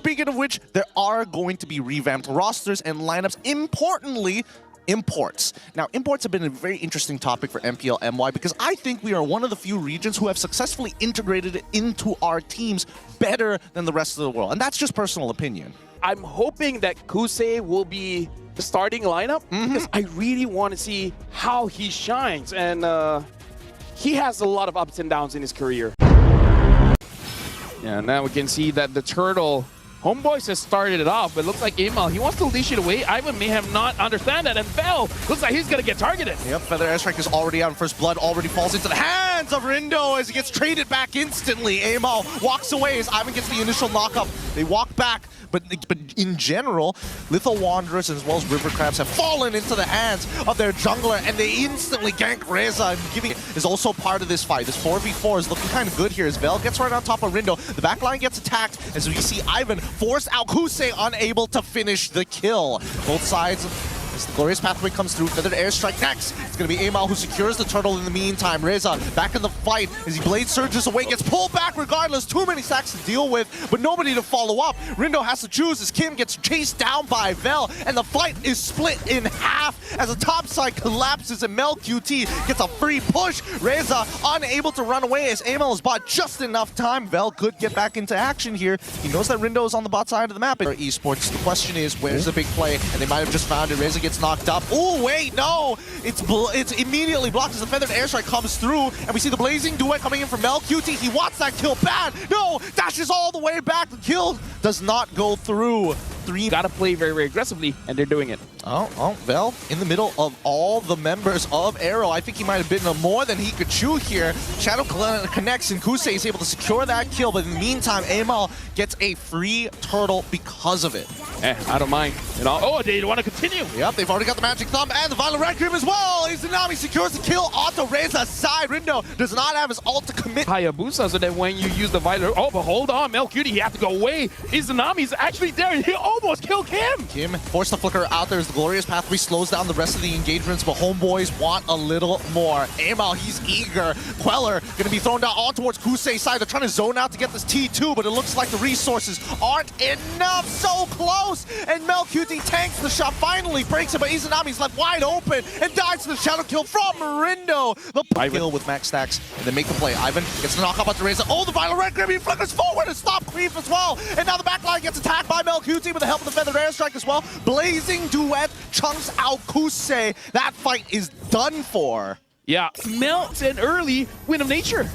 Speaking of which, there are going to be revamped rosters and lineups. Importantly, imports. Now, imports have been a very interesting topic for MPL MY because I think we are one of the few regions who have successfully integrated it into our teams better than the rest of the world. And that's just personal opinion. I'm hoping that KOUSEI will be the starting lineup because I really want to see how he shines. And he has a lot of ups and downs in his career. Yeah, now we can see that the Turtle HOMEBOIS has started it off, but it looks like MPL, he wants to leash it away. Ivan may have not understand that, and Bell looks like he's going to get targeted. Yep, Feather Airstrike is already out. First blood already falls into the hands of Rindo as he gets traded back instantly. MPL walks away as Ivan gets the initial knock-up. They walk back, but in general, Lethal Wanderers as well as River Crabs have fallen into the hands of their jungler, and they instantly gank Reza, and giving is also part of this fight. This 4v4 is looking kind of good here as Bell gets right on top of Rindo. The backline gets attacked as we see Ivan force out KOUSEI, unable to finish the kill. Both sides, as the glorious pathway comes through, Feathered Airstrike next. It's going to be MPL who secures the turtle in the meantime. Reza back in the fight as he blade surges away, gets pulled back regardless. Too many stacks to deal with, but nobody to follow up. Rindo has to choose as Kim gets chased down by Vel, and the fight is split in half as the top side collapses and mlqt gets a free push. Reza unable to run away as MPL has bought just enough time. Vel could get back into action here. He knows that Rindo is on the bot side of the map. AERO Esports, the question is, where's the big play? And they might have just found it. Reza gets knocked up. Oh wait, no! It's immediately blocked as the Feathered Airstrike comes through, and we see the Blazing Duet coming in from mlqt. He wants that kill bad. No! Dashes all the way back. The kill does not go through. Gotta play very, very aggressively, and they're doing it. Oh, Vel in the middle of all the members of AERO. I think he might have bitten more than he could chew here. Shadow connects, and KOUSEI is able to secure that kill, but in the meantime, MPL gets a free turtle because of it. I don't mind. You know, oh, they want to continue. Yep, they've already got the Magic Thumb and the Violent Requiem as well. Izanami secures the kill onto Reza's side. Rindo does not have his ult to commit. Hayabusa, so that when you use the Violent... Oh, but hold on, mlqt, he has to go away. Izanami's actually there. He almost killed Kim. Kim forced the flicker out there as the glorious pathway slows down the rest of the engagements, but HOMEBOIS want a little more. MPL, he's eager. Queller gonna be thrown down all towards KOUSEI's side. They're trying to zone out to get this T2, but it looks like the resources aren't enough. So close, and mlqt tanks the shot, finally breaks it, but Izanami's left wide open and dies to the shadow kill from Rindo. The kill with max stacks, and they make the play. Ivan gets the knock up onto Reza. Oh, the Violent Requiem, he flickers forward to stop creep as well, and now the backline gets attacked by mlqt with the help of the Feathered Airstrike as well. Blazing Duet chunks out KOUSEI. That fight is done for. Yeah, melts an early Wind of Nature.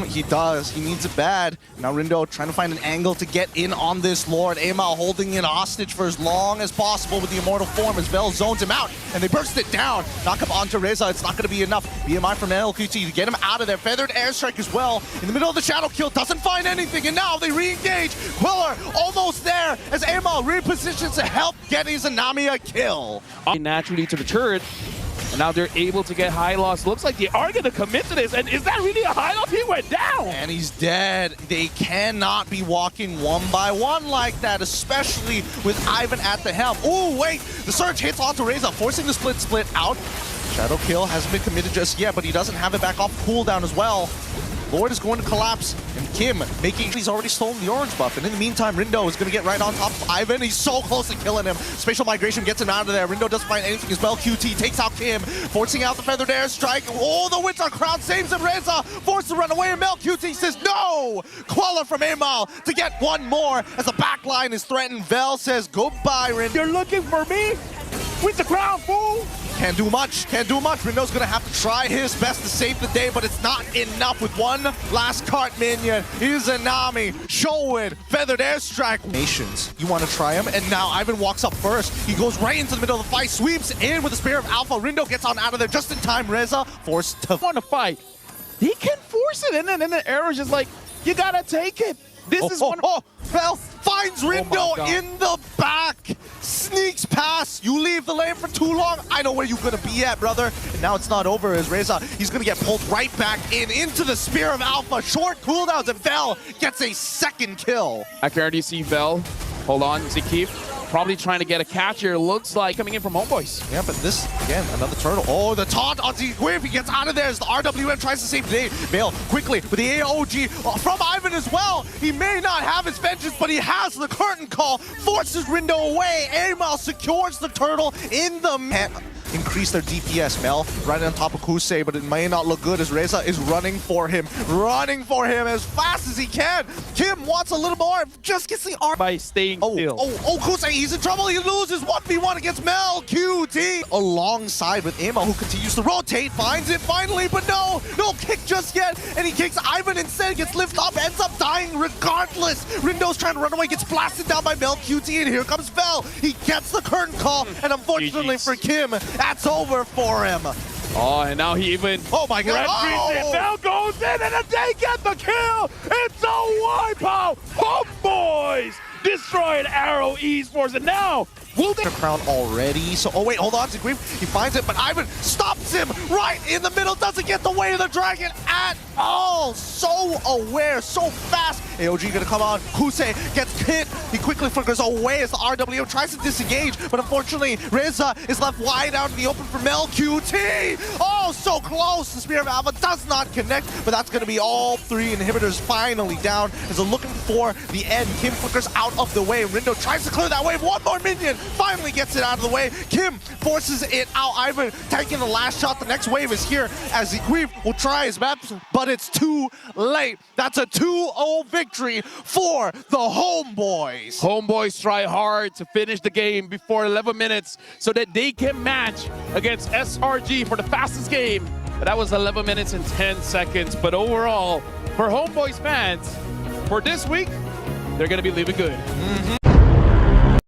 He does. He needs it bad. Now Rindo trying to find an angle to get in on this Lord. MPL holding it hostage for as long as possible with the Immortal Form as Vel zones him out, and they burst it down. Knock up onto Reza. It's not going to be enough. BMI from mlqt to get him out of there. Feathered Airstrike as well. In the middle of the shadow kill, doesn't find anything, and now they re-engage. Queller almost there as MPL repositions to help get Izanami a kill. Naturally to the turret. And now they're able to get high loss. Looks like they are going to commit to this. And is that really a high loss? He went down. And he's dead. They cannot be walking one by one like that, especially with Ivan at the helm. Oh, wait. The surge hits onto Reza, forcing the split out. Shadow kill hasn't been committed just yet, but he doesn't have it back off cooldown as well. Lord is going to collapse, and Kim making... He's already stolen the orange buff, and in the meantime, Rindo is going to get right on top of Ivan. He's so close to killing him. Spatial Migration gets him out of there. Rindo doesn't find anything as well. QT takes out Kim, forcing out the Feathered Airstrike. Oh, the Winter Crown saves him. Reza forced to run away, and mlqt says no! Queller from MPL to get one more as the backline is threatened. Vel says goodbye, Rindo. You're looking for me? With the crown, fool! Can't do much, can't do much. Rindo's gonna have to try his best to save the day, but it's not enough with one last cart minion. Izanami, show it, Feathered Airstrike. Nations, you wanna try him? And now Ivan walks up first. He goes right into the middle of the fight, sweeps in with the Spear of Alpha. Rindo gets on out of there just in time. Reza forced to want to fight. He can force it, and then AERO's just like, you gotta take it. This is one. Vel finds Rindo in the back, sneaks past. You leave the lane for too long. I know where you're gonna be at, brother. And now it's not over as Reza, he's gonna get pulled right back into the Spear of Alpha. Short cooldowns, and Vel gets a second kill. I can already see Vel. Hold on, is he keep? Probably trying to get a catch here. Looks like coming in from HOMEBOIS. Yeah, but this, again, another turtle. Oh, the taunt on Decisive. He gets out of there as the RWM tries to save the day. Bale quickly with the AOG from Ivan as well. He may not have his vengeance, but he has the curtain call. Forces Rindo away. Amal secures the turtle in the increase their DPS. Mel right on top of KOUSEI, but it may not look good as Reza is running for him as fast as he can. Kim wants a little more, just gets the arm by staying still. KOUSEI, he's in trouble. He loses 1v1 against Mel QT alongside with Amal, who continues to rotate, finds it finally, but no kick just yet, and he kicks Ivan instead, gets lifted up, ends up dying regardless. Rindo's trying to run away, gets blasted down by Mel QT, and here comes Vel. He gets the curtain call, and unfortunately for Kim, that's over for him. Oh, and now he even... Oh my god! Vel goes in, and they get the kill! It's a wipeout! HOMEBOIS destroyed AERO ESPORTS, and now... will they... crown already, so... oh wait, hold on, Decisive. He finds it, but Ivan stops him right in the middle, doesn't get the way of the dragon at all. So aware, so fast. AOG gonna come on. KOUSEI gets hit. He quickly flickers away as the RWM tries to disengage, but unfortunately, Reza is left wide out in the open for Mel QT. Oh, so close. The Spear of Alpha does not connect, but that's gonna be all three inhibitors finally down as they're looking for the end. Kim flickers out of the way. Rindo tries to clear that wave. One more minion. Finally gets it out of the way. Kim forces it out. Ivan taking the last shot. The next wave is here as Decisive will try his best, but it's too late. That's a 2-0 victory for the HOMEBOIS. HOMEBOIS try hard to finish the game before 11 minutes so that they can match against SRG for the fastest game. But that was 11 minutes and 10 seconds. But overall, for HOMEBOIS fans, for this week, they're going to be leaving good.